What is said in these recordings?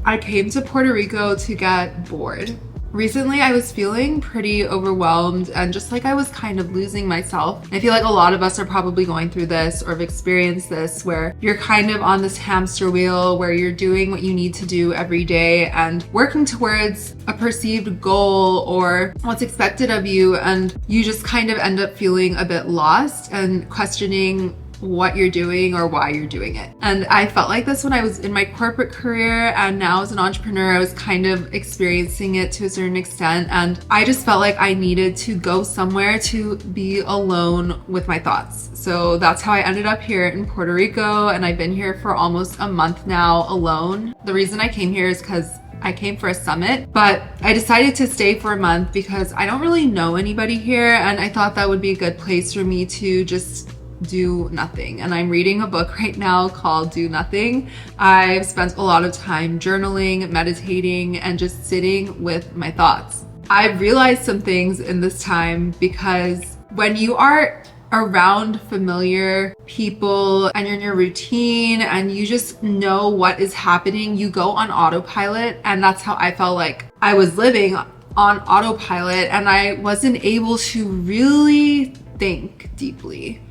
I came to Puerto Rico to get bored. Recently, I was feeling pretty overwhelmed and just like I was kind of losing myself. I feel like a lot of us are probably going through this or have experienced this where you're kind of on this hamster wheel where you're doing what you need to do every day and working towards a perceived goal or what's expected of you, and you just kind of end up feeling a bit lost and questioning what you're doing or why you're doing it. And I felt like this when I was in my corporate career, and now as an entrepreneur, I was kind of experiencing it to a certain extent. And I just felt like I needed to go somewhere to be alone with my thoughts. So that's how I ended up here in Puerto Rico. And I've been here for almost a month now alone. The reason I came here is because I came for a summit, but I decided to stay for a month because I don't really know anybody here. And I thought that would be a good place for me to just do nothing. And I'm reading a book right now called Do Nothing. I've spent a lot of time journaling, meditating, and just sitting with my thoughts. I've realized some things in this time because when you are around familiar people and you're in your routine and you just know what is happening, you go on autopilot. And that's how I felt like I was living on autopilot, and I wasn't able to really think deeply.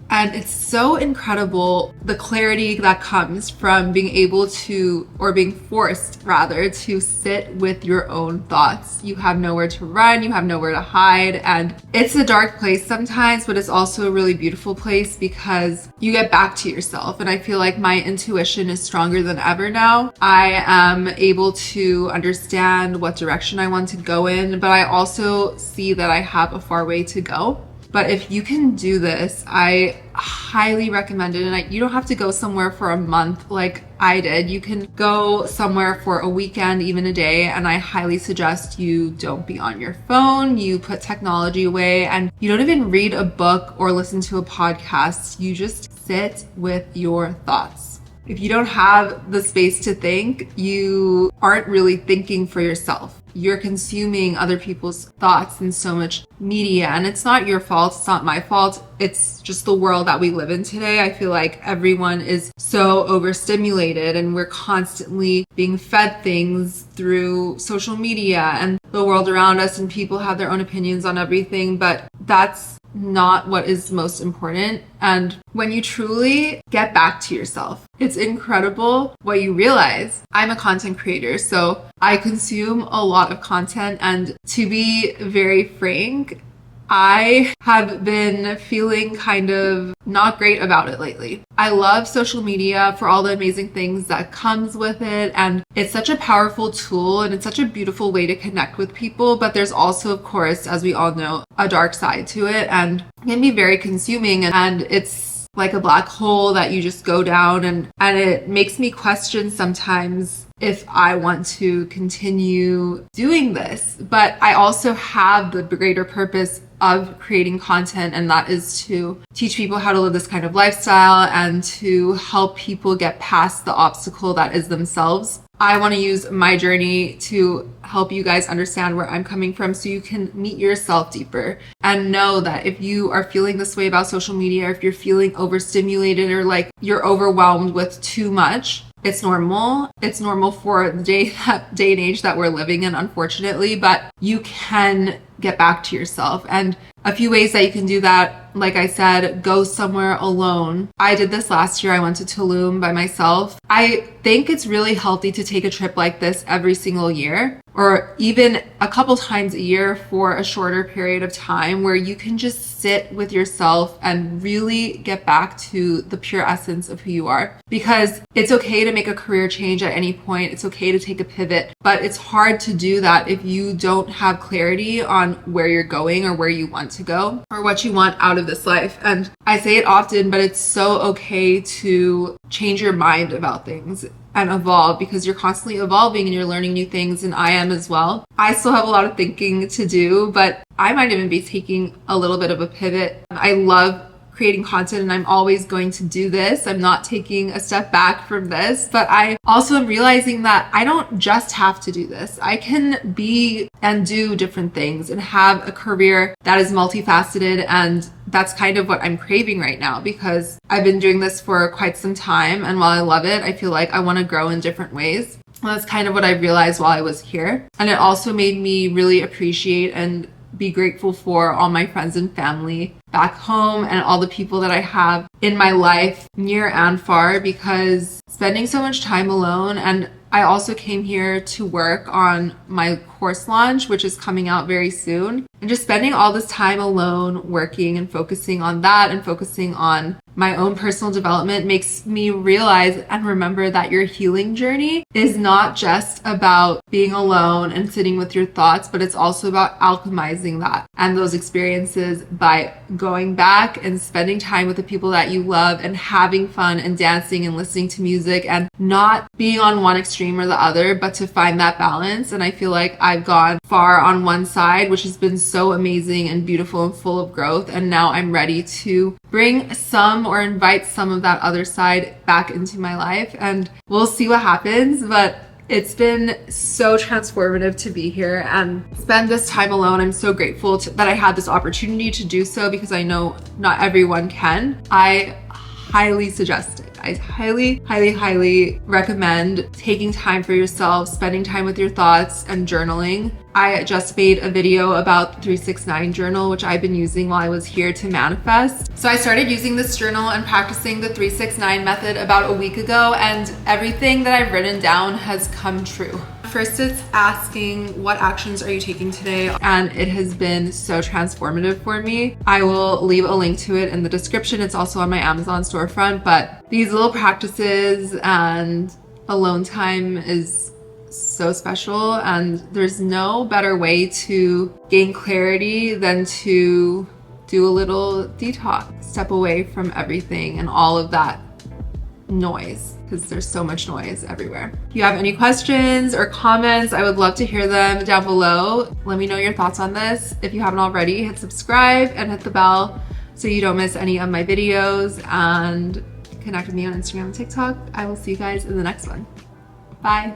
And it's so incredible, the clarity that comes from being able to, or being forced rather, to sit with your own thoughts. You have nowhere to run, you have nowhere to hide, and it's a dark place sometimes, but it's also a really beautiful place because you get back to yourself. And I feel like my intuition is stronger than ever now. I am able to understand what direction I want to go in, but I also see that I have a far way to go. But if you can do this, I highly recommend it. And you don't have to go somewhere for a month like I did. You can go somewhere for a weekend, even a day. And I highly suggest you don't be on your phone. You put technology away and you don't even read a book or listen to a podcast. You just sit with your thoughts. If you don't have the space to think, you aren't really thinking for yourself. You're consuming other people's thoughts in so much media, and it's not your fault. It's not my fault. It's just the world that we live in today. I feel like everyone is so overstimulated and we're constantly being fed things through social media and the world around us, and people have their own opinions on everything, but that's not what is most important. And when you truly get back to yourself, it's incredible what you realize. I'm a content creator, so I consume a lot of content, and to be very frank, I have been feeling kind of not great about it lately. I love social media for all the amazing things that comes with it, and it's such a powerful tool and it's such a beautiful way to connect with people, but there's also, of course, as we all know, a dark side to it, and it can be very consuming, and it's like a black hole that you just go down, and it makes me question sometimes if I want to continue doing this. But I also have the greater purpose of creating content, and that is to teach people how to live this kind of lifestyle and to help people get past the obstacle that is themselves. I want to use my journey to help you guys understand where I'm coming from so you can meet yourself deeper and know that if you are feeling this way about social media, or if you're feeling overstimulated or like you're overwhelmed with too much, it's normal. It's normal for the day and age that we're living in, unfortunately, but you can get back to yourself. And a few ways that you can do that, like I said, go somewhere alone. I did this last year. I went to Tulum by myself. I think it's really healthy to take a trip like this every single year, or even a couple times a year for a shorter period of time where you can just sit with yourself and really get back to the pure essence of who you are. Because it's okay to make a career change at any point. It's okay to take a pivot, but it's hard to do that if you don't have clarity on where you're going or where you want to go or what you want out of this life. And I say it often, but it's so okay to change your mind about things and evolve, because you're constantly evolving and you're learning new things, and I am as well. I still have a lot of thinking to do, but I might even be taking a little bit of a pivot. I love creating content and I'm always going to do this. I'm not taking a step back from this, but I also am realizing that I don't just have to do this. I can be and do different things and have a career that is multifaceted, and that's kind of what I'm craving right now, because I've been doing this for quite some time, and while I love it, I feel like I want to grow in different ways. And that's kind of what I realized while I was here. And it also made me really appreciate and be grateful for all my friends and family back home and all the people that I have in my life near and far, because spending so much time alone, and I also came here to work on my course launch, which is coming out very soon. And just spending all this time alone working and focusing on that and focusing on my own personal development makes me realize and remember that your healing journey is not just about being alone and sitting with your thoughts, but it's also about alchemizing that and those experiences by going back and spending time with the people that you love and having fun and dancing and listening to music and not being on one extreme or the other, but to find that balance. And I feel like I've gone far on one side, which has been so amazing and beautiful and full of growth. And now I'm ready to bring some or invite some of that other side back into my life, and we'll see what happens. But it's been so transformative to be here and spend this time alone. I'm so grateful that I had this opportunity to do so, because I know not everyone can. I highly suggest it. I highly recommend taking time for yourself, spending time with your thoughts, and journaling. I just made a video about the 369 journal, which I've been using while I was here to manifest. So I started using this journal and practicing the 369 method about a week ago, and everything that I've written down has come true. First, it's asking, what actions are you taking today? And it has been so transformative for me. I will leave a link to it in the description. It's also on my Amazon storefront, but these little practices and alone time is so special, and there's no better way to gain clarity than to do a little detox, step away from everything and all of that noise, because there's so much noise everywhere. If you have any questions or comments, I would love to hear them down below. Let me know your thoughts on this. If you haven't already, hit subscribe and hit the bell so you don't miss any of my videos, and connect with me on Instagram and TikTok. I will see you guys in the next one. Bye.